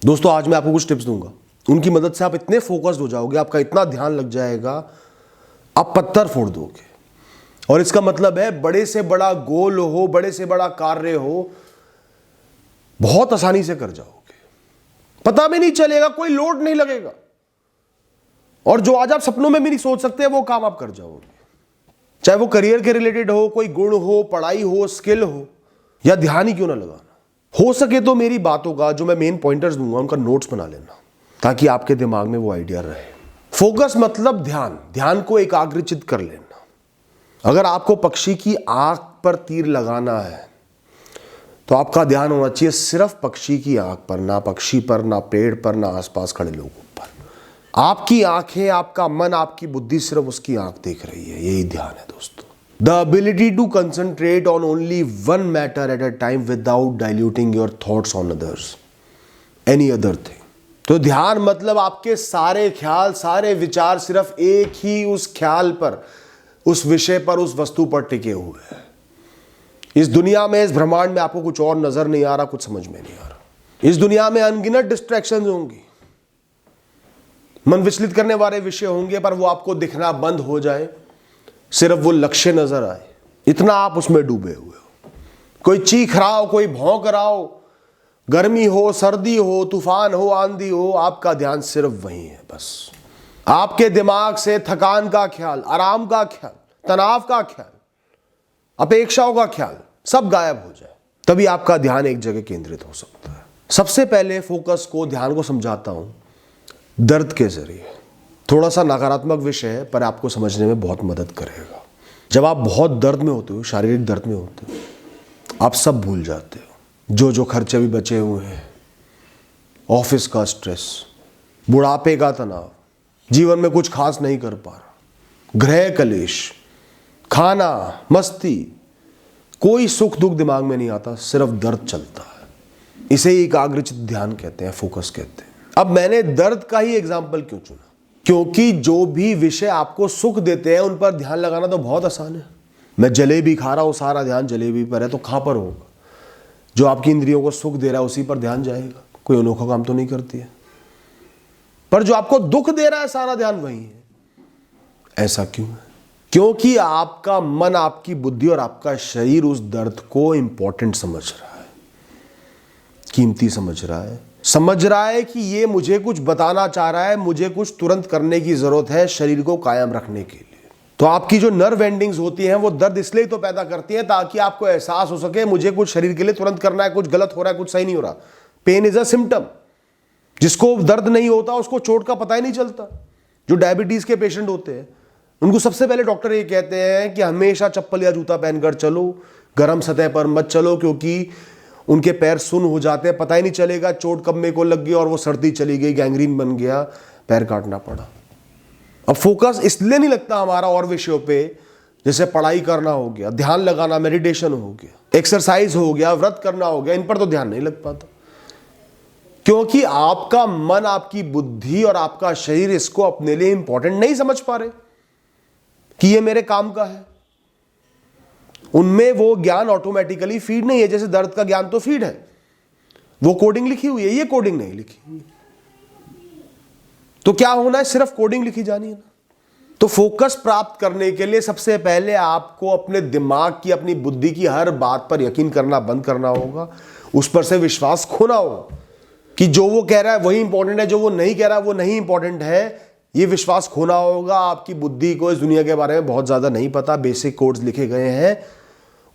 दोस्तों आज मैं आपको कुछ टिप्स दूंगा, उनकी मदद से आप इतने फोकस्ड हो जाओगे, आपका इतना ध्यान लग जाएगा, आप पत्थर फोड़ दोगे। और इसका मतलब है बड़े से बड़ा गोल हो, बड़े से बड़ा कार्य हो, बहुत आसानी से कर जाओगे, पता भी नहीं चलेगा, कोई लोड नहीं लगेगा। और जो आज आप सपनों में भी नहीं सोच सकते वो काम आप कर जाओगे। चाहे वो करियर के रिलेटेड हो, कोई गुण हो, पढ़ाई हो, स्किल हो, या ध्यान ही क्यों ना लगाना। हो सके तो मेरी बातों का जो मैं मेन पॉइंटर्स दूंगा उनका नोट्स बना लेना, ताकि आपके दिमाग में वो आइडिया रहे। फोकस मतलब ध्यान, ध्यान को एकाग्रचित कर लेना। अगर आपको पक्षी की आंख पर तीर लगाना है तो आपका ध्यान होना चाहिए सिर्फ पक्षी की आंख पर, ना पक्षी पर, ना पेड़ पर, ना आसपास खड़े लोगों पर। आपकी आंखें, आपका मन, आपकी बुद्धि सिर्फ उसकी आंख देख रही है, यही ध्यान है दोस्तों। The ability to concentrate on only one matter at a time without diluting your thoughts on others, any other thing. तो ध्यान मतलब आपके सारे ख्याल, सारे विचार सिर्फ एक ही उस ख्याल पर, उस विषय पर, उस वस्तु पर टिके हुए हैं। इस दुनिया में, इस ब्रह्मांड में आपको कुछ और नजर नहीं आ रहा, कुछ समझ में नहीं आ रहा। इस दुनिया में अनगिनत डिस्ट्रैक्शंस होंगी, मन विचलित करने वाले विषय होंगे, पर वो आपको दिखना बंद हो जाए, सिर्फ वो लक्ष्य नजर आए, इतना आप उसमें डूबे हुए हो। कोई चीख रहा हो, कोई भौंक रहा हो, गर्मी हो, सर्दी हो, तूफान हो, आंधी हो, आपका ध्यान सिर्फ वही है। बस आपके दिमाग से थकान का ख्याल, आराम का ख्याल, तनाव का ख्याल, अपेक्षाओं का ख्याल सब गायब हो जाए, तभी आपका ध्यान एक जगह केंद्रित हो सकता है। सबसे पहले फोकस को, ध्यान को समझाता हूं दर्द के जरिए। थोड़ा सा नकारात्मक विषय है, पर आपको समझने में बहुत मदद करेगा। जब आप बहुत दर्द में होते हो, शारीरिक दर्द में होते हो, आप सब भूल जाते हो। जो खर्चे भी बचे हुए हैं, ऑफिस का स्ट्रेस, बुढ़ापे का तनाव, जीवन में कुछ खास नहीं कर पा रहा, गृह कलेश, खाना, मस्ती, कोई सुख दुख दिमाग में नहीं आता, सिर्फ दर्द चलता है। इसे ही एकाग्रचित ध्यान कहते हैं, फोकस कहते हैं। अब मैंने दर्द का ही एग्जाम्पल क्यों चुना? क्योंकि जो भी विषय आपको सुख देते हैं उन पर ध्यान लगाना तो बहुत आसान है। मैं जलेबी खा रहा हूं, सारा ध्यान जलेबी पर है, तो कहां पर होगा? जो आपकी इंद्रियों को सुख दे रहा है उसी पर ध्यान जाएगा। कोई अनोखा काम तो नहीं करती है। पर जो आपको दुख दे रहा है, सारा ध्यान वही है। ऐसा क्यों है? क्योंकि आपका मन, आपकी बुद्धि और आपका शरीर उस दर्द को इंपॉर्टेंट समझ रहा है, कीमती समझ रहा है कि ये मुझे कुछ बताना चाह रहा है, मुझे कुछ तुरंत करने की जरूरत है शरीर को कायम रखने के लिए। तो आपकी जो नर्व एंडिंग्स होती हैं वो दर्द इसलिए तो पैदा करती हैं ताकि आपको एहसास हो सके मुझे कुछ शरीर के लिए तुरंत करना है, कुछ गलत हो रहा है, कुछ सही नहीं हो रहा। Pain is a symptom. जिसको दर्द नहीं होता उसको चोट का पता ही नहीं चलता। जो डायबिटीज के पेशेंट होते हैं उनको सबसे पहले डॉक्टर ये कहते हैं कि हमेशा चप्पल या जूता पहनकर चलो, गर्म सतह पर मत चलो, क्योंकि उनके पैर सुन्न हो जाते हैं, पता ही नहीं चलेगा चोट कब मेरे को लग गई और वो सर्दी चली गई, गैंग्रीन बन गया, पैर काटना पड़ा। अब फोकस इसलिए नहीं लगता हमारा और विषयों पे, जैसे पढ़ाई करना हो गया, ध्यान लगाना, मेडिटेशन हो गया, एक्सरसाइज हो गया, व्रत करना हो गया, इन पर तो ध्यान नहीं लग पाता। क्योंकि आपका मन, आपकी बुद्धि और आपका शरीर इसको अपने लिए इंपॉर्टेंट नहीं समझ पा रहे कि ये मेरे काम का है। उनमें वो ज्ञान ऑटोमेटिकली फीड नहीं है। जैसे दर्द का ज्ञान तो फीड है, वो कोडिंग लिखी हुई है, ये कोडिंग नहीं लिखी हुई। तो क्या होना है? सिर्फ कोडिंग लिखी जानी है ना। तो फोकस प्राप्त करने के लिए सबसे पहले आपको अपने दिमाग की, अपनी बुद्धि की हर बात पर यकीन करना बंद करना होगा। उस पर से विश्वास खोना होगा कि जो वो कह रहा है वही इंपॉर्टेंट है, जो वो नहीं कह रहा है वो नहीं इंपॉर्टेंट है। ये विश्वास खोना होगा। आपकी बुद्धि को इस दुनिया के बारे में बहुत ज्यादा नहीं पता, बेसिक कोड्स लिखे गए हैं,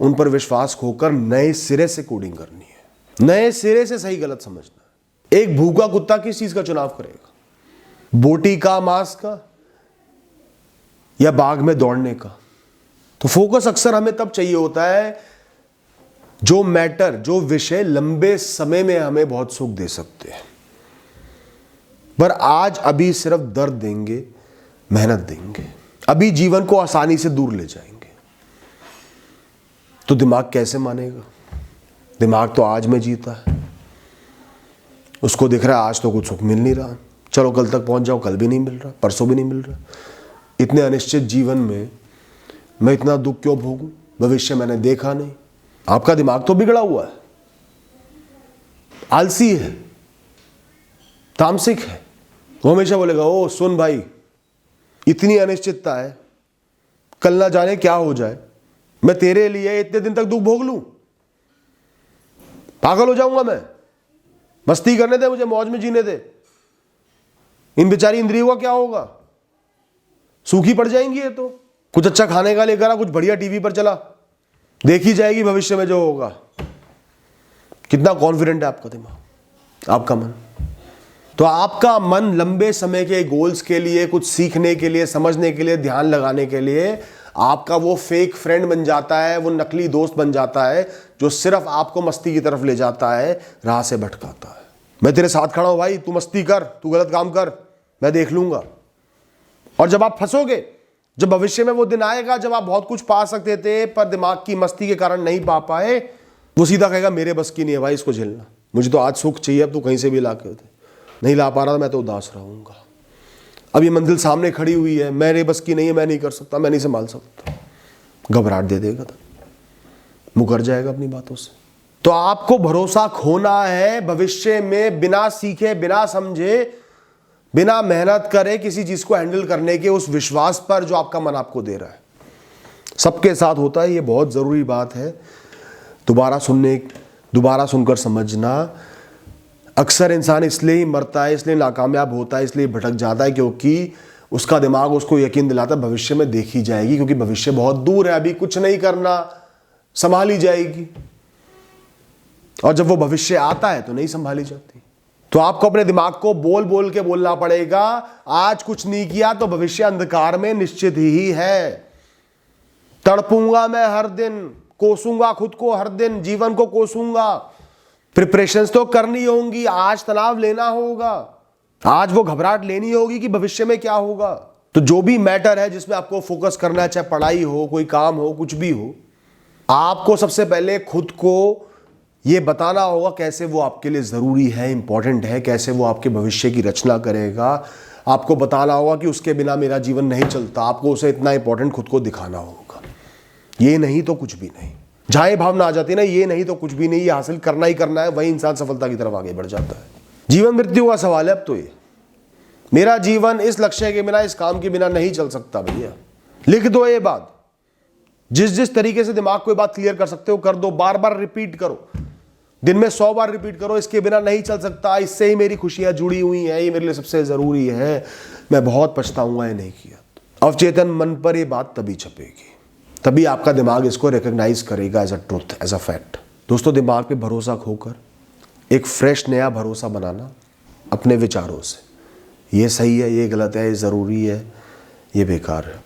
उन पर विश्वास खोकर नए सिरे से कोडिंग करनी है, नए सिरे से सही गलत समझना है। एक भूखा कुत्ता किस चीज का चुनाव करेगा? बोटी का, मांस का, या बाग में दौड़ने का? तो फोकस अक्सर हमें तब चाहिए होता है जो मैटर, जो विषय लंबे समय में हमें बहुत सुख दे सकते हैं, पर आज अभी सिर्फ दर्द देंगे, मेहनत देंगे, अभी जीवन को आसानी से दूर ले जाएंगे। तो दिमाग कैसे मानेगा? दिमाग तो आज में जीता है, उसको दिख रहा है आज तो कुछ सुख मिल नहीं रहा, चलो कल तक पहुंच जाओ, कल भी नहीं मिल रहा, परसों भी नहीं मिल रहा। इतने अनिश्चित जीवन में मैं इतना दुख क्यों भोगूं? भविष्य मैंने देखा नहीं। आपका दिमाग तो बिगड़ा हुआ है, आलसी है, तामसिक है। वो हमेशा बोलेगा ओ सुन भाई, इतनी अनिश्चितता है, कल ना जाने क्या हो जाए, मैं तेरे लिए इतने दिन तक दुख भोग लूं, पागल हो जाऊंगा मैं, मस्ती करने दे मुझे, मौज में जीने दे, इन बेचारी इंद्रियों का क्या होगा, सूखी पड़ जाएंगी ये तो। कुछ अच्छा खाने का लेकर आ, कुछ बढ़िया टीवी पर चला, देखी जाएगी भविष्य में जो होगा। कितना कॉन्फिडेंट है आपका दिमाग, आपका मन। तो आपका मन लंबे समय के गोल्स के लिए, कुछ सीखने के लिए, समझने के लिए, ध्यान लगाने के लिए आपका वो फेक फ्रेंड बन जाता है, वो नकली दोस्त बन जाता है जो सिर्फ आपको मस्ती की तरफ ले जाता है, राह से भटकाता है। मैं तेरे साथ खड़ा हूं भाई, तू मस्ती कर, तू गलत काम कर, मैं देख लूंगा। और जब आप फंसोगे, जब भविष्य में वो दिन आएगा जब आप बहुत कुछ पा सकते थे पर दिमाग की मस्ती के कारण नहीं पा पाए, वो सीधा कहेगा मेरे बस की नहीं है भाई इसको झेलना, मुझे तो आज सुख चाहिए, अब तू कहीं से भी ला के दे, नहीं ला पा रहा मैं तो उदास रहूंगा। अब ये मंजिल सामने खड़ी हुई है, मेरे बस की नहीं है, मैं नहीं कर सकता, मैं नहीं संभाल सकता, घबराहट दे देगा, तो मुकर जाएगा अपनी बातों से। तो आपको भरोसा खोना है भविष्य में, बिना सीखे, बिना समझे, बिना मेहनत करे किसी चीज को हैंडल करने के उस विश्वास पर जो आपका मन आपको दे रहा है। सबके साथ होता है, ये बहुत जरूरी बात है, दोबारा सुनकर समझना। अक्सर इंसान इसलिए ही मरता है, इसलिए नाकामयाब होता है, इसलिए भटक जाता है क्योंकि उसका दिमाग उसको यकीन दिलाता है भविष्य में देखी जाएगी, क्योंकि भविष्य बहुत दूर है, अभी कुछ नहीं करना, संभाली जाएगी। और जब वो भविष्य आता है तो नहीं संभाली जाती। तो आपको अपने दिमाग को बोल बोल के बोलना पड़ेगा, आज कुछ नहीं किया तो भविष्य अंधकार में निश्चित ही है। तड़पूंगा मैं हर दिन, कोसूंगा खुद को हर दिन, जीवन को कोसूंगा। प्रिपरेशंस तो करनी होंगी, आज तनाव लेना होगा, आज वो घबराहट लेनी होगी कि भविष्य में क्या होगा। तो जो भी मैटर है जिसमें आपको फोकस करना है, चाहे पढ़ाई हो, कोई काम हो, कुछ भी हो, आपको सबसे पहले खुद को ये बताना होगा कैसे वो आपके लिए ज़रूरी है, इंपॉर्टेंट है, कैसे वो आपके भविष्य की रचना करेगा। आपको बताना होगा कि उसके बिना मेरा जीवन नहीं चलता, आपको उसे इतना इंपॉर्टेंट खुद को दिखाना होगा। ये नहीं तो कुछ भी नहीं, जहाँ ये भावना आ जाती है ना, ये नहीं तो कुछ भी नहीं, ये हासिल करना ही करना है, वही इंसान सफलता की तरफ आगे बढ़ जाता है। जीवन मृत्यु का सवाल है अब तो ये, मेरा जीवन इस लक्ष्य के बिना, इस काम के बिना नहीं चल सकता भैया। लिख दो ये बात, जिस तरीके से दिमाग को ये बात क्लियर कर सकते हो कर दो, बार बार रिपीट करो, दिन में 100 बार रिपीट करो, इसके बिना नहीं चल सकता, इससे ही मेरी खुशियां जुड़ी हुई हैं, ये मेरे लिए सबसे जरूरी है, मैं बहुत पछताऊंगा ये नहीं किया। अवचेतन मन पर ये बात तभी छपेगी, तभी आपका दिमाग इसको रिकॉग्नाइज करेगा as a truth, as a fact. दोस्तों, दिमाग पे भरोसा खोकर एक फ्रेश नया भरोसा बनाना अपने विचारों से, ये सही है, ये गलत है, ये ज़रूरी है, ये बेकार है,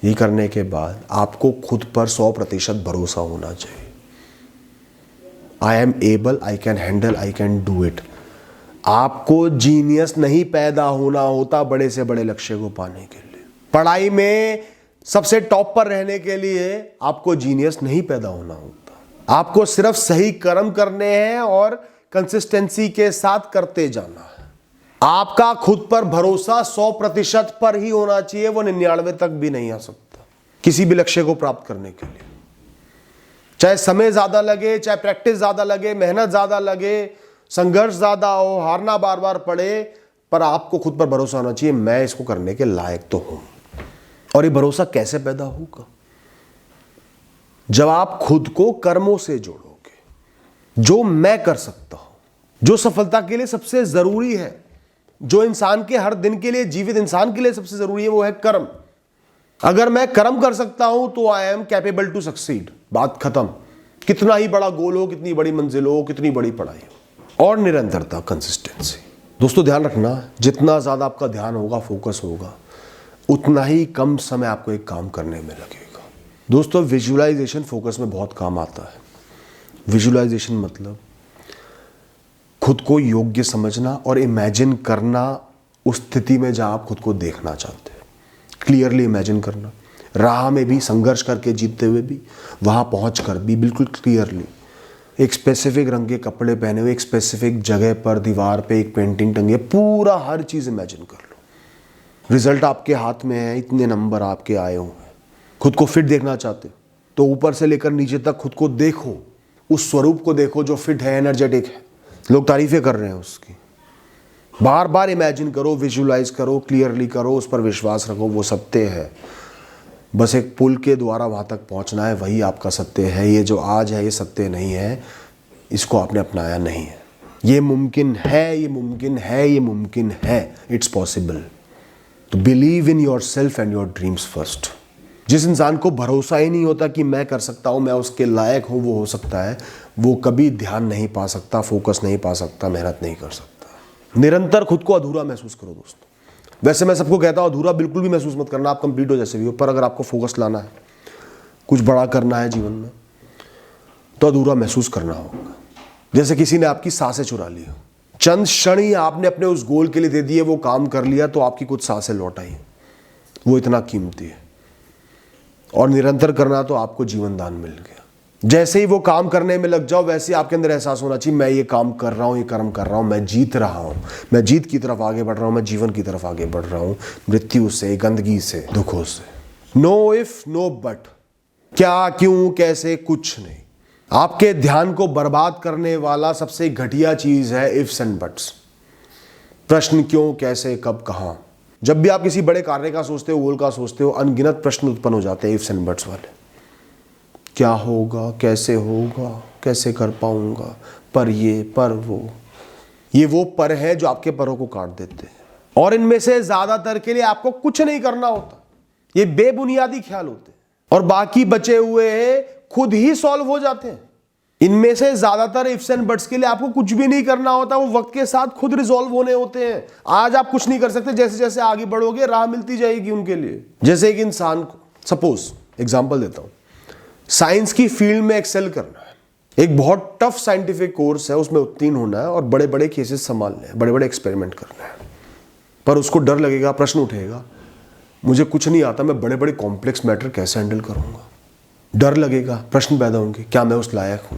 ये करने के बाद आपको खुद पर 100% भरोसा होना चाहिए। I am able, I can handle, I can do it. आपको जीनियस नहीं पैदा होना होता बड़े से बड़े लक्ष्य को पाने के लिए। पढ़ाई में सबसे टॉप पर रहने के लिए आपको जीनियस नहीं पैदा होना होता, आपको सिर्फ सही कर्म करने हैं और कंसिस्टेंसी के साथ करते जाना है। आपका खुद पर भरोसा 100% पर ही होना चाहिए, वो 99 तक भी नहीं आ सकता किसी भी लक्ष्य को प्राप्त करने के लिए। चाहे समय ज्यादा लगे, चाहे प्रैक्टिस ज्यादा लगे, मेहनत ज्यादा लगे, संघर्ष ज्यादा हो, हारना बार बार पड़े, पर आपको खुद पर भरोसा होना चाहिए, मैं इसको करने के लायक तो हूं। और ये भरोसा कैसे पैदा होगा? जब आप खुद को कर्मों से जोड़ोगे, जो मैं कर सकता हूं, जो सफलता के लिए सबसे जरूरी है, जो इंसान के हर दिन के लिए, जीवित इंसान के लिए सबसे जरूरी है, वो है कर्म। अगर मैं कर्म कर सकता हूं तो I am capable to succeed, बात खत्म। कितना ही बड़ा गोल हो, कितनी बड़ी मंजिल हो, कितनी बड़ी पढ़ाई हो। और निरंतरता, कंसिस्टेंसी। दोस्तों ध्यान रखना, जितना ज्यादा आपका ध्यान होगा, फोकस होगा, उतना ही कम समय आपको एक काम करने में लगेगा। दोस्तों, विजुअलाइजेशन फोकस में बहुत काम आता है। विजुअलाइजेशन मतलब खुद को योग्य समझना और इमेजिन करना उस स्थिति में जहां आप खुद को देखना चाहते हैं। क्लियरली इमेजिन करना, राह में भी संघर्ष करके जीतते हुए भी, वहां पहुंचकर भी बिल्कुल क्लियरली एक स्पेसिफिक रंग के कपड़े पहने हुए, एक स्पेसिफिक जगह पर दीवार पे एक पेंटिंग टंगी है, पूरा हर चीज इमेजिन कर लो। रिजल्ट आपके हाथ में है, इतने नंबर आपके आए हुए हैं। खुद को फिट देखना चाहते हो तो ऊपर से लेकर नीचे तक खुद को देखो, उस स्वरूप को देखो जो फिट है, एनर्जेटिक है, लोग तारीफें कर रहे हैं उसकी। बार बार इमेजिन करो, विजुलाइज करो, क्लियरली करो, उस पर विश्वास रखो, वो सत्य है। बस एक पुल के द्वारा वहाँ तक पहुँचना है, वही आपका सत्य है। ये जो आज है ये सत्य नहीं है, इसको आपने अपनाया नहीं है। ये मुमकिन है, ये मुमकिन है, ये मुमकिन है, इट्स पॉसिबल। तो believe in your self and your dreams first. जिस इंसान को भरोसा ही नहीं होता कि मैं कर सकता हूँ, मैं उसके लायक हूँ, वो हो सकता है, वो कभी ध्यान नहीं पा सकता, फोकस नहीं पा सकता, मेहनत नहीं कर सकता। निरंतर खुद को अधूरा महसूस करो दोस्तों। वैसे मैं सबको कहता हूँ अधूरा बिल्कुल भी महसूस मत करना, आप कंप्लीट हो जैसे भी हो, पर अगर आपको फोकस लाना है, कुछ बड़ा करना है जीवन में, तो अधूरा महसूस करना होगा। जैसे किसी ने आपकी सांसें चुरा ली हो, चंद क्षण ही आपने अपने उस गोल के लिए दे दिए, वो काम कर लिया, तो आपकी कुछ सांसें लौट आई। वो इतना कीमती है। और निरंतर करना तो आपको जीवन दान मिल गया। जैसे ही वो काम करने में लग जाओ, वैसे ही आपके अंदर एहसास होना चाहिए, मैं ये काम कर रहा हूँ, ये कर्म कर रहा हूँ, मैं जीत रहा हूँ, मैं जीत की तरफ आगे बढ़ रहा हूँ, मैं जीवन की तरफ आगे बढ़ रहा हूँ, मृत्यु से, गंदगी से, दुखों से। नो इफ, नो बट, क्या, क्यों, कैसे, कुछ नहीं। आपके ध्यान को बर्बाद करने वाला सबसे घटिया चीज है इफ्स एंड बट्स। प्रश्न, क्यों, कैसे, कब, कहां। जब भी आप किसी बड़े कार्य का सोचते हो, गोल का सोचते हो, अनगिनत प्रश्न उत्पन्न हो जाते हैं इफ्स एंड बट्स वाले। क्या होगा, कैसे कर पाऊंगा, पर ये, पर वो। ये वो पर है जो आपके परों को काट देते हैं। और इनमें से ज्यादातर के लिए आपको कुछ नहीं करना होता। ये बेबुनियादी ख्याल होते हैं, और बाकी बचे हुए खुद ही सॉल्व हो जाते हैं। इनमें से ज्यादातर इफ्स एंड बट्स के लिए आपको कुछ भी नहीं करना होता, वो वक्त के साथ खुद रिजॉल्व होने होते हैं। आज आप कुछ नहीं कर सकते, जैसे जैसे आगे बढ़ोगे राह मिलती जाएगी उनके लिए। जैसे एक इंसान को, सपोज एग्जांपल देता हूं, साइंस की फील्ड में एक्सेल करना है, एक बहुत टफ साइंटिफिक कोर्स है, उसमें उत्तीर्ण होना है और बड़े बड़े केसेस संभालने हैं, बड़े बड़े एक्सपेरिमेंट करना है। पर उसको डर लगेगा, प्रश्न उठेगा, मुझे कुछ नहीं आता, मैं बड़े बड़े कॉम्प्लेक्स मैटर कैसे हैंडल करूंगा। डर लगेगा, प्रश्न पैदा होंगे, क्या मैं उस लायक हूं।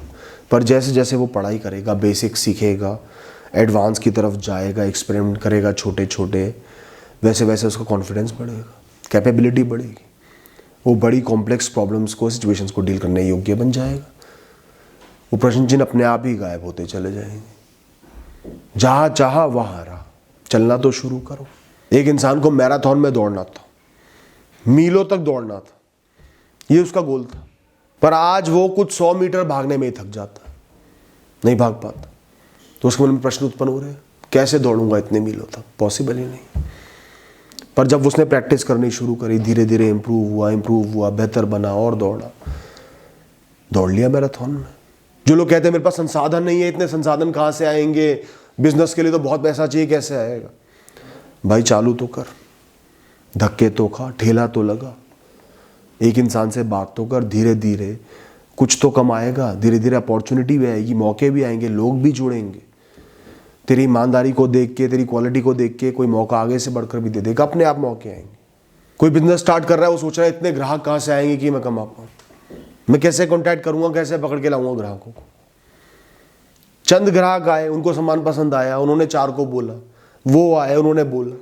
पर जैसे जैसे वो पढ़ाई करेगा, बेसिक सीखेगा, एडवांस की तरफ जाएगा, एक्सपेरिमेंट करेगा छोटे छोटे, वैसे वैसे उसका कॉन्फिडेंस बढ़ेगा, कैपेबिलिटी बढ़ेगी, वो बड़ी कॉम्प्लेक्स प्रॉब्लम्स को, सिचुएशंस को डील करने योग्य बन जाएगा। वो प्रश्न चिन्ह अपने आप ही गायब होते चले जाएंगे। जहां चाहा वहां रहा, चलना तो शुरू करो। एक इंसान को मैराथन में दौड़ना था, मीलों तक दौड़ना था, ये उसका गोल था, पर आज वो कुछ 100 मीटर भागने में ही थक जाता, नहीं भाग पाता। तो उसके मन में प्रश्न उत्पन्न हो रहे हैं, कैसे दौड़ूंगा इतने मीलों तक, पॉसिबल ही नहीं। पर जब उसने प्रैक्टिस करनी शुरू करी, धीरे धीरे इंप्रूव हुआ, बेहतर बना और दौड़ लिया मैराथन में। जो लोग कहते हैं मेरे पास संसाधन नहीं है, इतने संसाधन कहाँ से आएंगे, बिजनेस के लिए तो बहुत पैसा चाहिए, कैसे आएगा। भाई चालू तो कर, धक्के तो खा, ठेला तो लगा, एक इंसान से बात तो कर, धीरे धीरे कुछ तो कमाएगा, धीरे धीरे अपॉर्चुनिटी भी आएगी, मौके भी आएंगे, लोग भी जुड़ेंगे। तेरी ईमानदारी को देख के, तेरी क्वालिटी को देख के कोई मौका आगे से बढ़कर भी दे देगा, अपने आप मौके आएंगे। कोई बिजनेस स्टार्ट कर रहा है, वो सोच रहा है इतने ग्राहक कहाँ से आएंगे कि मैं कमा पाऊँ, मैं कैसे कॉन्टैक्ट करूंगा, कैसे पकड़ के लाऊंगा ग्राहकों को। चंद ग्राहक आए, उनको सामान पसंद आया, उन्होंने 4 को बोला, वो आए, उन्होंने बोला,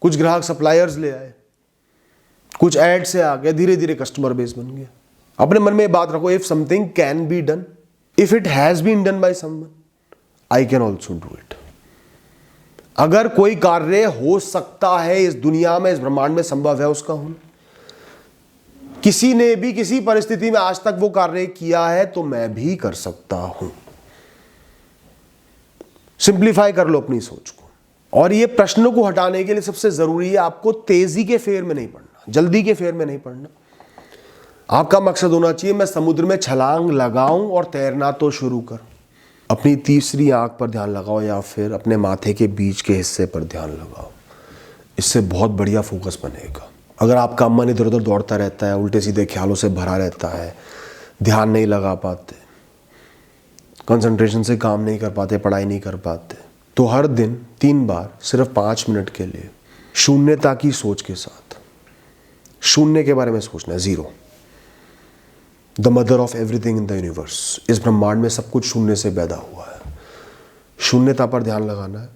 कुछ ग्राहक सप्लायर्स ले आए, कुछ ऐड से आ गए, धीरे धीरे कस्टमर बेस बन गया। अपने मन में ये बात रखो, if something can be done, if it has been done by someone, I can also do it. अगर कोई कार्य हो सकता है इस दुनिया में, इस ब्रह्मांड में संभव है उसका होना, किसी ने भी किसी परिस्थिति में आज तक वो कार्य किया है, तो मैं भी कर सकता हूं। सिंप्लीफाई कर लो अपनी सोच को। और ये प्रश्नों को हटाने के लिए सबसे जरूरी है, आपको तेजी के फेर में नहीं पड़ना, जल्दी के फेर में नहीं पड़ना। आपका मकसद होना चाहिए, मैं समुद्र में छलांग लगाऊं और तैरना तो शुरू करूं। अपनी तीसरी आंख पर ध्यान लगाओ, या फिर अपने माथे के बीच के हिस्से पर ध्यान लगाओ, इससे बहुत बढ़िया फोकस बनेगा। अगर आपका मन इधर उधर दौड़ता रहता है, उल्टे सीधे ख्यालों से भरा रहता है, ध्यान नहीं लगा पाते, कंसंट्रेशन से काम नहीं कर पाते, पढ़ाई नहीं कर पाते, तो हर दिन 3 बार सिर्फ 5 मिनट के लिए शून्यता की सोच के साथ, शून्य के बारे में सोचना है, zero, the mother of everything in the universe, इस ब्रह्मांड में सब कुछ शून्य से पैदा हुआ है। शून्यता पर ध्यान लगाना है,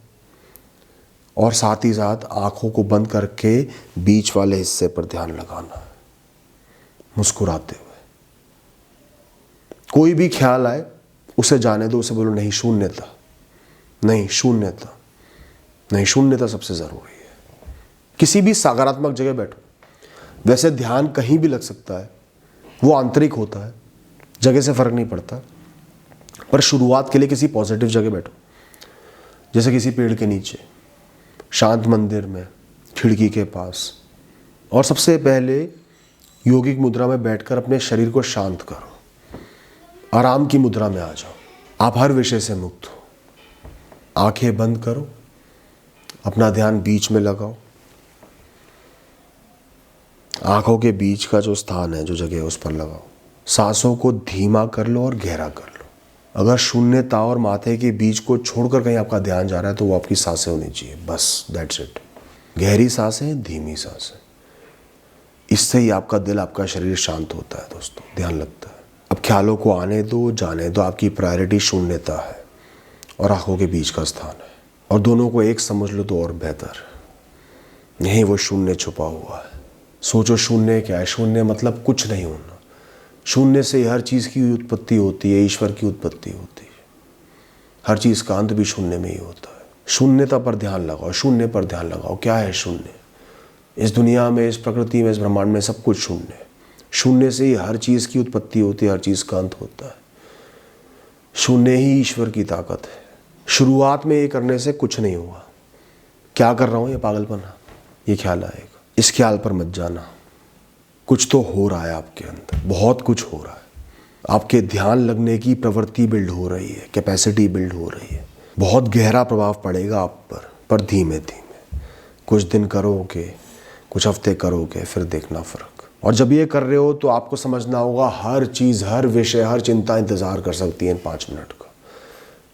और साथ ही साथ आंखों को बंद करके बीच वाले हिस्से पर ध्यान लगाना है, मुस्कुराते हुए। कोई भी ख्याल आए उसे जाने दो, उसे बोलो नहीं शून्यता, नहीं शून्यता, नहीं, शून्यता सबसे ज़रूरी है। किसी भी सकारात्मक जगह बैठो, वैसे ध्यान कहीं भी लग सकता है, वो आंतरिक होता है, जगह से फ़र्क नहीं पड़ता। पर शुरुआत के लिए किसी पॉजिटिव जगह बैठो, जैसे किसी पेड़ के नीचे, शांत मंदिर में, खिड़की के पास, और सबसे पहले योगिक मुद्रा में बैठकर अपने शरीर को शांत करो, आराम की मुद्रा में आ जाओ। आप हर विषय से मुक्त हो। आंखें बंद करो, अपना ध्यान बीच में लगाओ। आंखों के बीच का जो स्थान है, जो जगह है, उस पर लगाओ। सांसों को धीमा कर लो और गहरा कर लो। अगर शून्यता और माथे के बीच को छोड़कर कहीं आपका ध्यान जा रहा है तो वो आपकी सांसें होनी चाहिए, बस, दैट्स इट। गहरी सांसें, धीमी सांसें, इससे ही आपका दिल, आपका शरीर शांत होता है दोस्तों, ध्यान लगता है। अब ख्यालों को आने दो, जाने दो। आपकी प्रायोरिटी शून्यता है और आंखों के बीच का स्थान है, और दोनों को एक समझ लो तो और बेहतर। यहीं वो शून्य छुपा हुआ है। सोचो शून्य क्या है? शून्य मतलब कुछ नहीं होना। शून्य से हर चीज़ की उत्पत्ति होती है, ईश्वर की उत्पत्ति होती है। हर चीज़ का अंत भी शून्य में ही होता है। शून्यता पर ध्यान लगाओ, शून्य पर ध्यान लगाओ। क्या है शून्य? इस दुनिया में, इस प्रकृति में, इस ब्रह्मांड में सब कुछ शून्य है। शून्य से ही हर चीज़ की उत्पत्ति होती है, हर चीज़ का अंत होता है। शून्य ही ईश्वर की ताकत है। शुरुआत में ये करने से कुछ नहीं हुआ। क्या कर रहा हूँ, ये पागलपना, ये ख्याल आएगा। इस ख्याल पर मत जाना। कुछ तो हो रहा है आपके अंदर, बहुत कुछ हो रहा है। आपके ध्यान लगने की प्रवृत्ति बिल्ड हो रही है, कैपेसिटी बिल्ड हो रही है। बहुत गहरा प्रभाव पड़ेगा आप पर धीमे धीमे। कुछ दिन करोगे, कुछ हफ्ते करोगे, फिर देखना फ़र्क। और जब ये कर रहे हो तो आपको समझना होगा हर चीज़, हर विषय, हर चिंता इंतज़ार कर सकती है इन 5 मिनट का।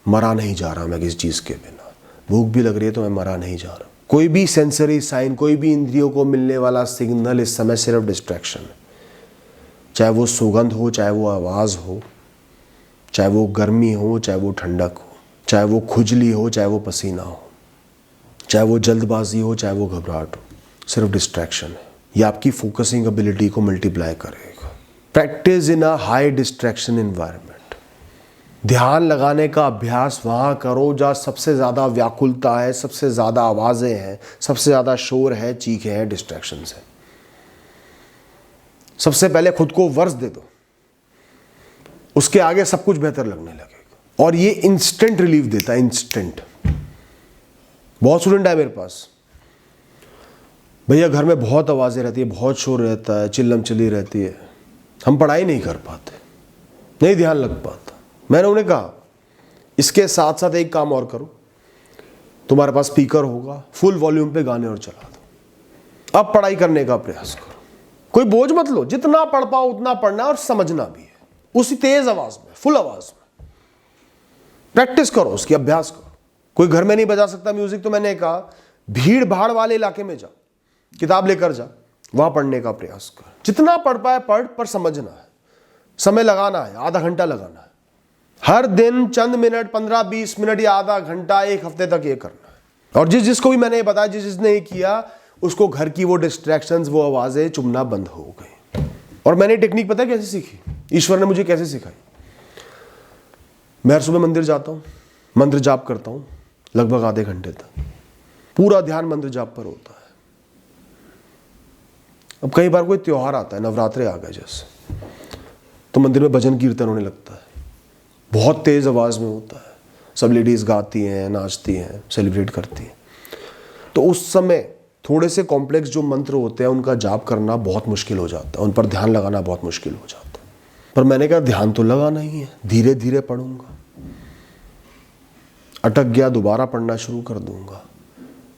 मरा नहीं जा रहा मैं किसी चीज़ के बिना। भूख भी लग रही है तो मैं मरा नहीं जा रहा। कोई भी सेंसरी साइन, कोई भी इंद्रियों को मिलने वाला सिग्नल इस समय सिर्फ डिस्ट्रैक्शन है। चाहे वो सुगंध हो, चाहे वो आवाज़ हो, चाहे वो गर्मी हो, चाहे वो ठंडक हो, चाहे वो खुजली हो, चाहे वो पसीना हो, चाहे वो जल्दबाजी हो, चाहे वो घबराहट हो, सिर्फ डिस्ट्रैक्शन है। ये आपकी फोकसिंग एबिलिटी को मल्टीप्लाई करेगा। Practice in a high distraction environment. ध्यान लगाने का अभ्यास वहाँ करो जहाँ सबसे ज़्यादा व्याकुलता है, सबसे ज़्यादा आवाज़ें हैं, सबसे ज़्यादा शोर है, चीखें हैं, डिस्ट्रैक्शंस हैं। सबसे पहले खुद को वर्ष दे दो, उसके आगे सब कुछ बेहतर लगने लगेगा। और ये इंस्टेंट रिलीफ देता है, इंस्टेंट। बहुत स्टूडेंट है मेरे पास, भैया घर में बहुत आवाज़ें रहती है, बहुत शोर रहता है, चिल्लम चिल्ली रहती है, हम पढ़ाई नहीं कर पाते, नहीं ध्यान लग पाता। मैंने उन्हें कहा इसके साथ साथ एक काम और करो, तुम्हारे पास स्पीकर होगा, फुल वॉल्यूम पे गाने और चला दो। अब पढ़ाई करने का प्रयास करो। कोई बोझ मत लो, जितना पढ़ पाओ उतना पढ़ना और समझना भी है, उसी तेज आवाज में, फुल आवाज में। प्रैक्टिस करो उसकी, अभ्यास करो। कोई घर में नहीं बजा सकता म्यूजिक तो मैंने कहा भीड़ भाड़ वाले इलाके में जा, किताब लेकर जा, वहां पढ़ने का प्रयास कर। जितना पढ़ पाए पढ़, पर समझना है, समय लगाना है, आधा घंटा लगाना है। हर दिन चंद मिनट, 15-20 मिनट या आधा घंटा, एक हफ्ते तक ये करना है। और जिसको भी मैंने बताया, जिसने ये किया, उसको घर की वो डिस्ट्रैक्शंस, वो आवाजें चुभना बंद हो गई। और मैंने टेक्निक पता है कैसे सीखी? ईश्वर ने मुझे कैसे सिखाई। मैं हर सुबह मंदिर जाता हूँ, मंत्र जाप करता हूँ लगभग आधे घंटे तक। पूरा ध्यान मंत्र जाप पर होता है। अब कई बार कोई त्योहार आता है, नवरात्रे आ गए जैसे, तो मंदिर में भजन कीर्तन होने लगता है, बहुत तेज आवाज में होता है, सब लेडीज गाती हैं, नाचती हैं, सेलिब्रेट करती हैं। तो उस समय थोड़े से कॉम्प्लेक्स जो मंत्र होते हैं उनका जाप करना बहुत मुश्किल हो जाता है, उन पर ध्यान लगाना बहुत मुश्किल हो जाता है। पर मैंने कहा ध्यान तो लगाना ही है, धीरे धीरे पढ़ूंगा। अटक गया, दोबारा पढ़ना शुरू कर दूंगा,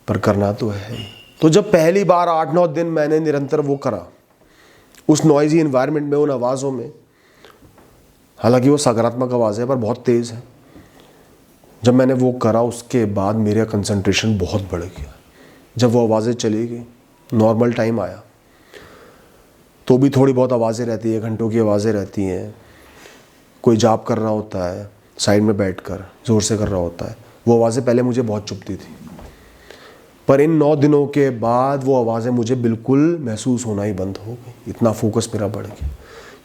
पर करना तो है ही। तो जब पहली बार 8-9 दिन मैंने निरंतर वो करा, उस नॉइजी एनवायरनमेंट में, उन आवाज़ों में, हालांकि वो सकारात्मक आवाज़ है पर बहुत तेज़ है, जब मैंने वो करा उसके बाद मेरा कंसंट्रेशन बहुत बढ़ गया। जब वो आवाज़ें चली गई, नॉर्मल टाइम आया, तो भी थोड़ी बहुत आवाज़ें रहती है, घंटों की आवाज़ें रहती हैं। कोई जाप कर रहा होता है, साइड में बैठकर ज़ोर से कर रहा होता है, वो आवाज़ें पहले मुझे बहुत चुभती थी, पर इन 9 दिनों के बाद वो आवाज़ें मुझे बिल्कुल महसूस होना ही बंद हो गई। इतना फोकस मेरा बढ़ गया,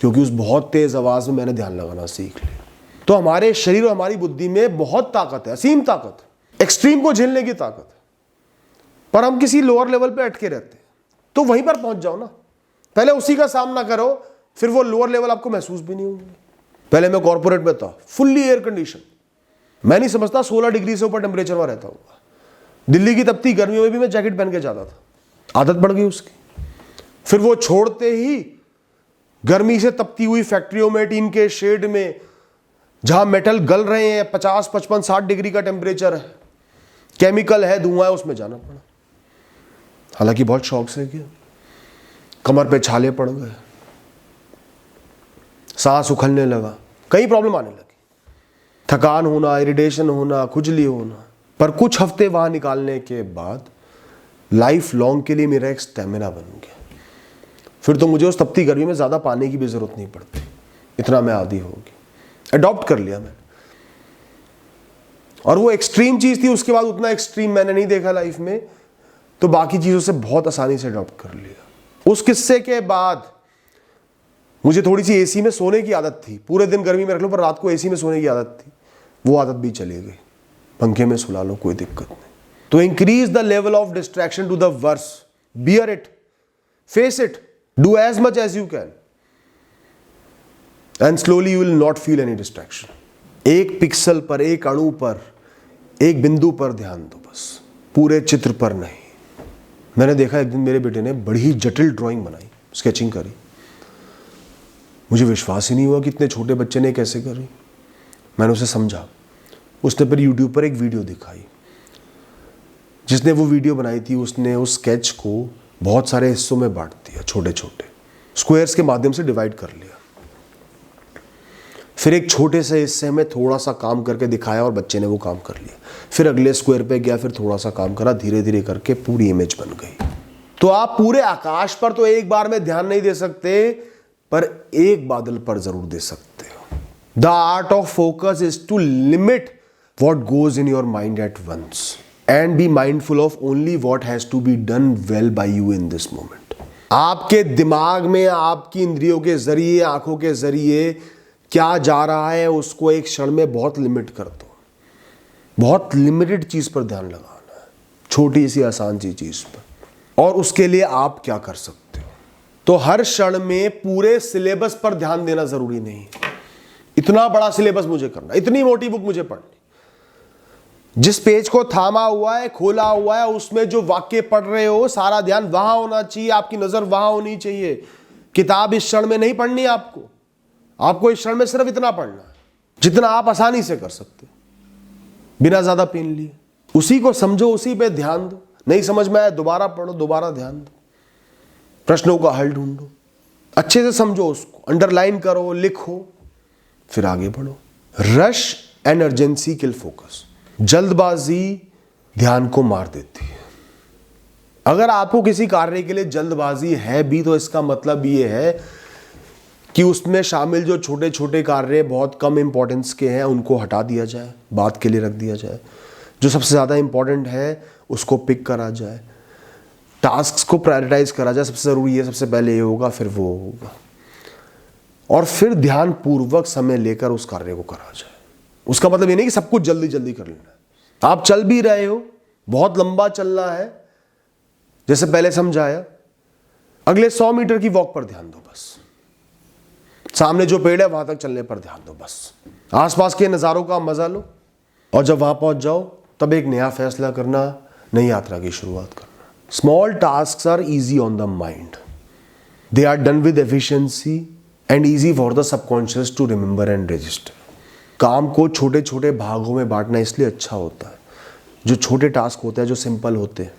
क्योंकि उस बहुत तेज़ आवाज़ में मैंने ध्यान लगाना सीख लिया। तो हमारे शरीर और हमारी बुद्धि में बहुत ताकत है, असीम ताकत, एक्सट्रीम को झेलने की ताकत है। पर हम किसी लोअर लेवल पे अटके रहते हैं। तो वहीं पर पहुंच जाओ ना, पहले उसी का सामना करो, फिर वो लोअर लेवल आपको महसूस भी नहीं होंगे। पहले मैं कॉर्पोरेट में था, फुल्ली एयर कंडीशन, मैं नहीं समझता 16 डिग्री से ऊपर टेम्परेचर में रहता होगा। दिल्ली की तपती गर्मियों में भी मैं जैकेट पहन के जाता था, आदत पड़ गई उसकी। फिर वो छोड़ते ही गर्मी से तपती हुई फैक्ट्रियों में, टीन के शेड में, जहां मेटल गल रहे हैं, 50, 55, 60 डिग्री का टेम्परेचर है, केमिकल है, धुआं है, उसमें जाना पड़ा। हालांकि बहुत शौक से किया, कमर पे छाले पड़ गए, सांस उखलने लगा, कई प्रॉब्लम आने लगी, थकान होना, इरिटेशन होना, खुजली होना। पर कुछ हफ्ते वहां निकालने के बाद लाइफ लॉन्ग के लिए मेरा एक स्टेमिना बन गया। फिर तो मुझे उस तपती गर्मी में ज्यादा पानी की भी जरूरत नहीं पड़ती, इतना मैं आदी होगी, अडॉप्ट कर लिया मैंने। और वो एक्सट्रीम चीज थी, उसके बाद उतना एक्सट्रीम मैंने नहीं देखा लाइफ में, तो बाकी चीजों से बहुत आसानी से अडॉप्ट कर लिया। उस किस्से के बाद मुझे थोड़ी सी एसी में सोने की आदत थी, पूरे दिन गर्मी में रख लो पर रात को एसी में सोने की आदत थी, वो आदत भी चली गई, पंखे में सुला लो, कोई दिक्कत नहीं। तो increase the level of distraction to the worse, bear it, face it, do as much as you can, and slowly you will not feel any distraction. एक पिक्सल पर, एक अणु पर, एक बिंदु पर ध्यान दो बस, पूरे चित्र पर नहीं। मैंने देखा एक दिन मेरे बेटे ने बड़ी जटिल ड्राइंग बनाई, स्केचिंग करी, मुझे विश्वास ही नहीं हुआ कि इतने छोटे बच्चे ने कैसे करी। मैंने उसे समझा, उसने फिर यूट्यूब पर एक वीडियो दिखाई। जिसने वो वीडियो बनाई थी उसने उस स्केच को बहुत सारे हिस्सों में बांट दिया, छोटे छोटे स्क्वायर्स के माध्यम से डिवाइड कर लिया। फिर एक छोटे से हिस्से में थोड़ा सा काम करके दिखाया और बच्चे ने वो काम कर लिया। फिर अगले स्क्वायर पे गया, फिर थोड़ा सा काम करा, धीरे धीरे करके पूरी इमेज बन गई। तो आप पूरे आकाश पर तो एक बार में ध्यान नहीं दे सकते, पर एक बादल पर जरूर दे सकते हो। The art of focus is to limit what goes in your mind at once and be mindful of only what has to be done well by you in this moment. आपके दिमाग में, आपकी इंद्रियों के जरिए, आंखों के जरिए क्या जा रहा है, उसको एक क्षण में बहुत लिमिट कर दो। बहुत लिमिटेड चीज पर ध्यान लगाना है, छोटी सी आसान सी चीज पर। और उसके लिए आप क्या कर सकते हो? तो हर क्षण में पूरे सिलेबस पर ध्यान देना जरूरी नहीं है। इतना बड़ा सिलेबस मुझे करना, इतनी मोटी बुक मुझे पढ़नी, जिस पेज को थामा हुआ है, खोला हुआ है, उसमें जो वाक्य पढ़ रहे हो, सारा ध्यान वहां होना चाहिए, आपकी नजर वहां होनी चाहिए। किताब इस क्षण में नहीं पढ़नी आपको इस क्षण में सिर्फ इतना पढ़ना है जितना आप आसानी से कर सकते, बिना ज्यादा पेन लिए। उसी को समझो, उसी पे ध्यान दो। नहीं समझ में आया दोबारा पढ़ो, दोबारा ध्यान दो, प्रश्नों का हल ढूंढो, अच्छे से समझो उसको, अंडरलाइन करो, लिखो, फिर आगे बढ़ो। Rush and urgency kill focus. जल्दबाजी ध्यान को मार देती है। अगर आपको किसी कार्य के लिए जल्दबाजी है भी, तो इसका मतलब ये है कि उसमें शामिल जो छोटे छोटे कार्य बहुत कम इंपॉर्टेंस के हैं उनको हटा दिया जाए, बाद के लिए रख दिया जाए। जो सबसे ज़्यादा इंपॉर्टेंट है उसको पिक करा जाए, टास्क्स को प्रायोरिटाइज करा जाए। सबसे ज़रूरी है, सबसे पहले ये होगा, फिर वो होगा, और फिर ध्यान पूर्वक समय लेकर उस कार्य को करा जाए। उसका मतलब ये नहीं कि सब कुछ जल्दी जल्दी कर लेना है। आप चल भी रहे हो, बहुत लंबा चलना है, जैसे पहले समझाया, अगले 100 मीटर की वॉक पर ध्यान दो बस। सामने जो पेड़ है वहां तक चलने पर ध्यान दो बस। आसपास के नज़ारों का मजा लो, और जब वहां पहुंच जाओ तब एक नया फैसला करना, नई यात्रा की शुरुआत करना। Small tasks are easy on the mind, they are done with efficiency and easy for the subconscious to remember and register. काम को छोटे छोटे भागों में बांटना इसलिए अच्छा होता है, जो छोटे टास्क होते हैं, जो सिंपल होते हैं,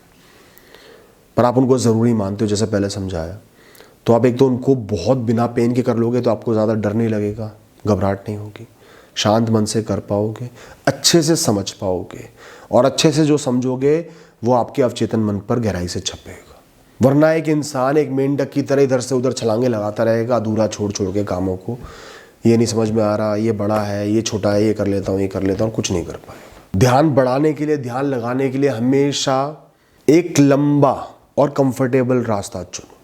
पर आप उनको ज़रूरी मानते हो, जैसे पहले समझाया, तो आप एक तो उनको बहुत बिना पेन के कर लोगे तो आपको ज़्यादा डर नहीं लगेगा, घबराहट नहीं होगी, शांत मन से कर पाओगे, अच्छे से समझ पाओगे, और अच्छे से जो समझोगे वो आपके अवचेतन मन पर गहराई से छपेगा। वरना एक इंसान एक मेंढक की तरह इधर से उधर छलांगे लगाता रहेगा, अधूरा छोड़ छोड़ के कामों को। ये नहीं समझ में आ रहा, ये बड़ा है, ये छोटा है, ये कर लेता हूँ, ये कर लेता हूँ, कुछ नहीं कर पाएगा। ध्यान बढ़ाने के लिए, ध्यान लगाने के लिए हमेशा एक लंबा और कंफर्टेबल रास्ता चुनो,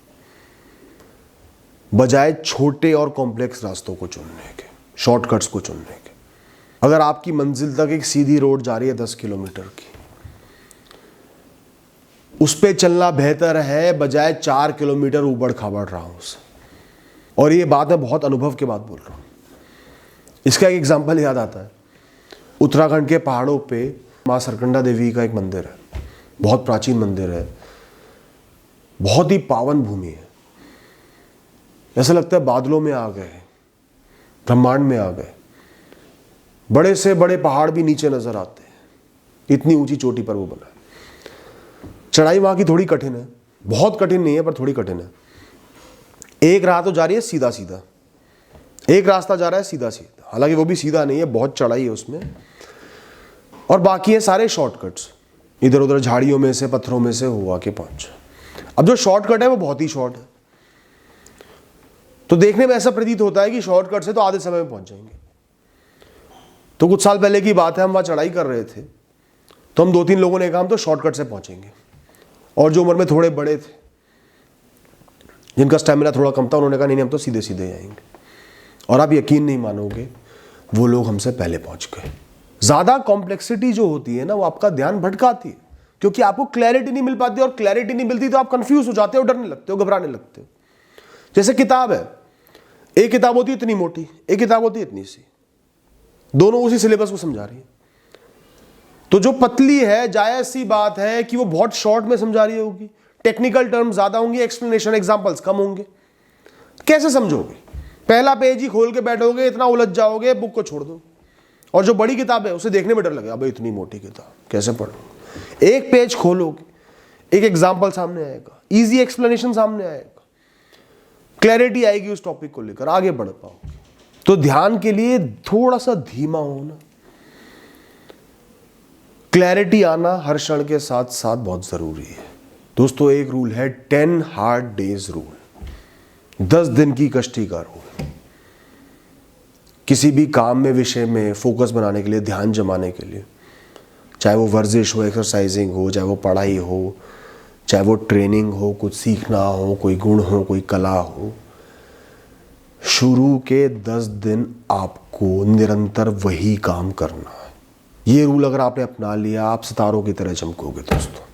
बजाय छोटे और कॉम्प्लेक्स रास्तों को चुनने के, शॉर्टकट्स को चुनने के। अगर आपकी मंजिल तक एक सीधी रोड जा रही है 10 किलोमीटर की, उस पे चलना बेहतर है बजाय 4 किलोमीटर ऊबड़ खाबड़ राहों से। और ये बात मैं बहुत अनुभव के बाद बोल रहा हूँ। इसका एक एग्जाम्पल याद आता है। उत्तराखंड के पहाड़ों पे माँ सरकंडा देवी का एक मंदिर है, बहुत प्राचीन मंदिर है, बहुत ही पावन भूमि है। ऐसा लगता है बादलों में आ गए, ब्रह्मांड में आ गए। बड़े से बड़े पहाड़ भी नीचे नजर आते हैं, इतनी ऊंची चोटी पर वो बना है। चढ़ाई वहां की थोड़ी कठिन है, बहुत कठिन नहीं है पर थोड़ी कठिन है। एक राह तो जा रही है सीधा सीधा, एक रास्ता जा रहा है सीधा सीधा, हालांकि वो भी सीधा नहीं है, बहुत चढ़ाई है उसमें, और बाकी है सारे शॉर्टकट्स, इधर उधर झाड़ियों में से पत्थरों में से हुआ के पहुंच। अब जो शॉर्टकट है वो बहुत ही शॉर्ट है, तो देखने में ऐसा प्रतीत होता है कि शॉर्टकट से तो आधे समय में पहुंच जाएंगे। तो कुछ साल पहले की बात है, हम वहां चढ़ाई कर रहे थे, तो हम 2-3 लोगों ने कहा हम तो शॉर्टकट से पहुंचेंगे, और जो उम्र में थोड़े बड़े थे, जिनका स्टेमिना थोड़ा कम था, उन्होंने कहा नहीं हम तो सीधे सीधे आएंगे। और आप यकीन नहीं मानोगे, वो लोग हमसे पहले पहुंच गए। ज्यादा कॉम्प्लेक्सिटी जो होती है ना, वो आपका ध्यान भटकाती है, क्योंकि आपको क्लैरिटी नहीं मिल पाती, और क्लैरिटी नहीं मिलती तो आप कंफ्यूज हो जाते हो, डरने लगते हो, घबराने लगते हो। जैसे किताब है, एक किताब होती है इतनी मोटी, एक किताब होती है इतनी सी, दोनों उसी सिलेबस को समझा रही है। तो जो पतली है, जायज सी बात है कि वो बहुत शॉर्ट में समझा रही होगी, टेक्निकल टर्म ज्यादा होंगे, एक्सप्लेनेशन एग्जांपल्स कम होंगे। कैसे समझोगे? पहला पेज ही खोल के बैठोगे, इतना उलझ जाओगे, बुक को छोड़ दो। और जो बड़ी किताब है उसे देखने में डर लगेगा, भाई इतनी मोटी किताब कैसे पढ़ूंगा। एक पेज खोलोगे, एक एग्जाम्पल सामने आएगा, इजी एक्सप्लेनेशन सामने आएगा, क्लैरिटी आएगी उस टॉपिक को लेकर, आगे बढ़ पाओगे। तो ध्यान के लिए थोड़ा सा धीमा होना, क्लैरिटी आना हर क्षण के साथ साथ बहुत जरूरी है। दोस्तों, एक रूल है 10 हार्ड डेज रूल, 10 दिन की कश्ती का रूल। किसी भी काम में, विषय में फोकस बनाने के लिए, ध्यान जमाने के लिए, चाहे वो वर्जिश हो, एक्सरसाइजिंग हो, चाहे वो पढ़ाई हो, चाहे वो ट्रेनिंग हो, कुछ सीखना हो, कोई गुण हो, कोई कला हो, शुरू के 10 दिन आपको निरंतर वही काम करना है। ये रूल अगर आपने अपना लिया, आप सितारों की तरह चमकोगे दोस्तों,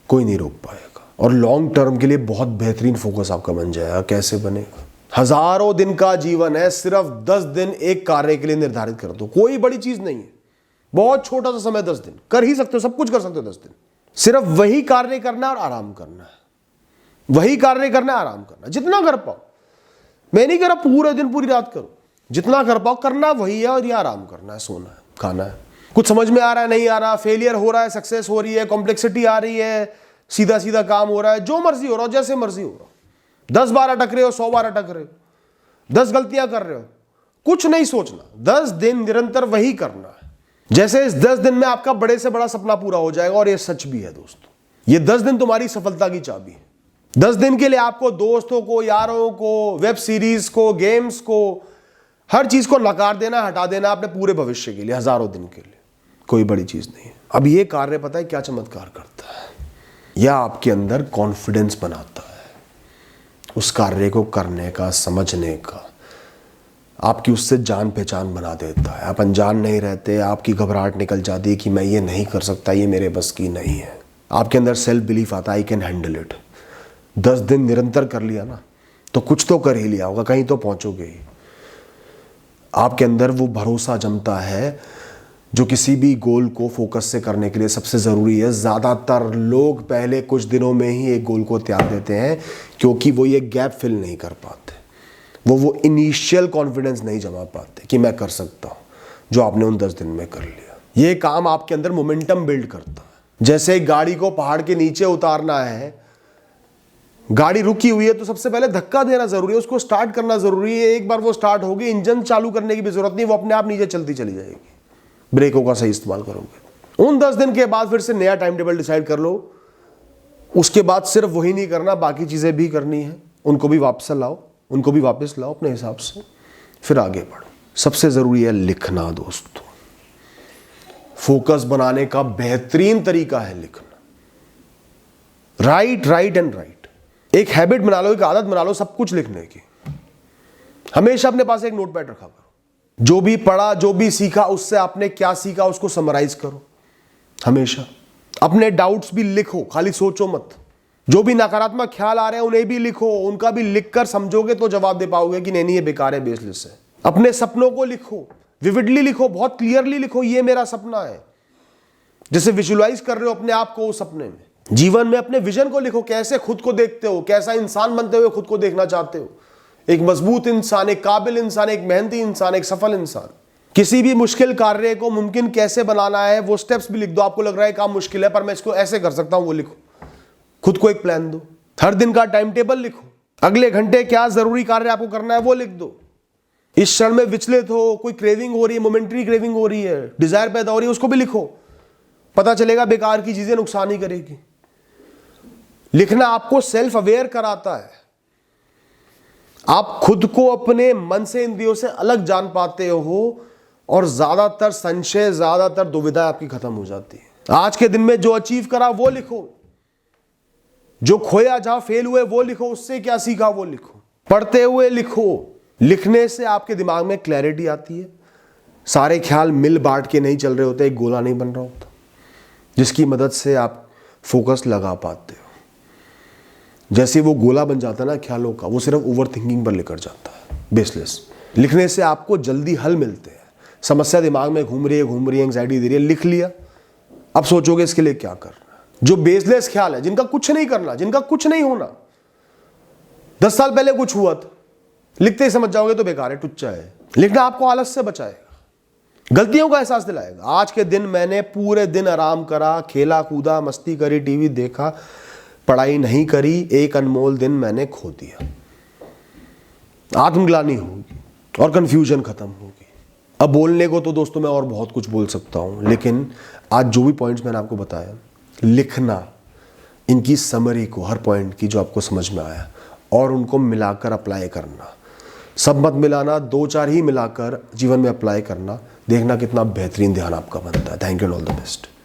कोई नहीं रोक पाएगा। और लॉन्ग टर्म के लिए बहुत बेहतरीन फोकस आपका बन जाएगा। कैसे बनेगा? हजारों दिन का जीवन है, सिर्फ 10 दिन एक कार्य के लिए निर्धारित कर दो। कोई बड़ी चीज नहीं है, बहुत छोटा सा समय, 10 दिन कर ही सकते हो, सब कुछ कर सकते हो 10 दिन। सिर्फ वही कार्य करना और आराम करना है, वही कार्य करना, आराम करना, जितना कर पाओ। मैं नहीं कह रहा पूरे दिन पूरी रात करो, जितना कर पाओ करना वही है, और ये आराम करना है, सोना है, खाना है। कुछ समझ में आ रहा है, नहीं आ रहा, फेलियर हो रहा है, सक्सेस हो रही है, कॉम्प्लेक्सिटी आ रही है, सीधा सीधा काम हो रहा है, जो मर्जी हो रहा हो, जैसे मर्जी हो रहा हो, 10 बार अटक रहे हो, 100 बार अटक रहे हो, 10 गलतियां कर रहे हो, कुछ नहीं सोचना, 10 दिन निरंतर वही करना है। जैसे इस 10 दिन में आपका बड़े से बड़ा सपना पूरा हो जाएगा, और ये सच भी है दोस्तों। ये 10 दिन तुम्हारी सफलता की चाबी है। 10 दिन के लिए आपको दोस्तों को, यारों को, वेब सीरीज को, गेम्स को, हर चीज को नकार देना, हटा देना अपने पूरे भविष्य के लिए, हजारों दिन के लिए। कोई बड़ी चीज नहीं है। अब ये कार्य पता है क्या चमत्कार करता है? यह आपके अंदर कॉन्फिडेंस बनाता है, उस कार्य को करने का, समझने का। आपकी उससे जान पहचान बना देता है। आप अनजान नहीं रहते, आपकी घबराहट निकल जाती है कि मैं ये नहीं कर सकता, ये मेरे बस की नहीं है। आपके अंदर सेल्फ बिलीफ आता है, आई कैन हैंडल इट। 10 दिन निरंतर कर लिया ना, तो कुछ तो कर ही लिया होगा, कहीं तो पहुंचोगे ही। आपके अंदर वो भरोसा जमता है जो किसी भी गोल को फोकस से करने के लिए सबसे ज़रूरी है। ज़्यादातर लोग पहले कुछ दिनों में ही एक गोल को त्याग देते हैं, क्योंकि वो ये गैप फिल नहीं कर पाते, वो इनिशियल कॉन्फिडेंस नहीं जमा पाते कि मैं कर सकता हूँ, जो आपने उन 10 दिन में कर लिया। ये काम आपके अंदर मोमेंटम बिल्ड करता है। जैसे एक गाड़ी को पहाड़ के नीचे उतारना है, गाड़ी रुकी हुई है तो सबसे पहले धक्का देना जरूरी है, उसको स्टार्ट करना जरूरी है। एक बार वो स्टार्ट होगी, इंजन चालू करने की भी जरूरत नहीं, वो अपने आप नीचे चलती चली जाएगी, ब्रेकों का सही इस्तेमाल करोगे। उन 10 दिन के बाद फिर से नया टाइम टेबल डिसाइड कर लो। उसके बाद सिर्फ वही नहीं करना, बाकी चीजें भी करनी है, उनको भी वापस लाओ, उनको भी वापस लाओ अपने हिसाब से, फिर आगे बढ़ो। सबसे जरूरी है लिखना दोस्तों। फोकस बनाने का बेहतरीन तरीका है लिखना। Right, right and right. एक हैबिट बना लो, एक आदत बना लो सब कुछ लिखने की। हमेशा अपने पास एक नोटपैड रखा करो। जो भी पढ़ा, जो भी सीखा, उससे आपने क्या सीखा उसको समराइज करो। हमेशा अपने डाउट्स भी लिखो, खाली सोचो मत। जो भी नकारात्मक ख्याल आ रहे हैं उन्हें भी लिखो, उनका भी लिखकर समझोगे तो जवाब दे पाओगे कि नहीं ये बेकार है, बेसलेस है। अपने सपनों को लिखो, विविडली लिखो, बहुत क्लियरली लिखो, ये मेरा सपना है। जैसे विजुअलाइज कर रहे हो अपने आप को उस सपने में। जीवन में अपने विजन को लिखो, कैसे खुद को देखते हो, कैसा इंसान बनते हुए खुद को देखना चाहते हो। एक मजबूत इंसान, एक काबिल इंसान, एक मेहनती इंसान, एक सफल इंसान। किसी भी मुश्किल कार्य को मुमकिन कैसे बनाना है वो स्टेप्स भी लिख दो। आपको लग रहा है काम मुश्किल है पर मैं इसको ऐसे कर सकता हूं, वो लिखो। खुद को एक प्लान दो। हर दिन का टाइम टेबल लिखो। अगले घंटे क्या जरूरी कार्य आपको करना है वो लिख दो। इस क्षण में विचलित हो, कोई क्रेविंग हो रही है, मोमेंटरी क्रेविंग हो रही है, डिजायर पैदा हो रही है, उसको भी लिखो। पता चलेगा बेकार की चीजें नुकसान ही करेगी। लिखना आपको सेल्फ अवेयर कराता है। आप खुद को अपने मन से, इंद्रियों से अलग जान पाते हो और ज्यादातर संशय, ज्यादातर दुविधा आपकी खत्म हो जाती है। आज के दिन में जो अचीव करा वो लिखो, जो खोया, जहां फेल हुए वो लिखो, उससे क्या सीखा वो लिखो, पढ़ते हुए लिखो। लिखने से आपके दिमाग में क्लैरिटी आती है। सारे ख्याल मिल बांट के नहीं चल रहे होते, एक गोला नहीं बन रहा होता, जिसकी मदद से आप फोकस लगा पाते हो। जैसे वो गोला बन जाता है ना ख्यालों का, वो सिर्फ ओवर थिंकिंग पर लेकर जाता है, बेसलेस। लिखने से आपको जल्दी हल मिलते हैं। समस्या दिमाग में घूम रही है, एंग्जाइटी दे रही है, लिख लिया, अब सोचोगे इसके लिए क्या करना। जो बेसलेस ख्याल है, जिनका कुछ नहीं करना, जिनका कुछ नहीं होना, 10 साल पहले कुछ हुआ था, लिखते ही समझ जाओगे तो बेकार है, टुच्चा है। लिखना आपको आलस से बचाएगा, गलतियों का एहसास दिलाएगा। आज के दिन मैंने पूरे दिन आराम करा, खेला कूदा, मस्ती करी, टीवी देखा, पढ़ाई नहीं करी, एक अनमोल दिन मैंने खो दिया। आत्मग्लानि होगी और कंफ्यूजन खत्म होगी। अब बोलने को तो दोस्तों मैं और बहुत कुछ बोल सकता हूं, लेकिन आज जो भी पॉइंट्स मैंने आपको बताया, लिखना, इनकी समरी को, हर पॉइंट की जो आपको समझ में आया, और उनको मिलाकर अप्लाई करना। सब मत मिलाना, 2-4 ही मिलाकर जीवन में अप्लाई करना। देखना कितना बेहतरीन ध्यान आपका बनता है। Thank you and all the best.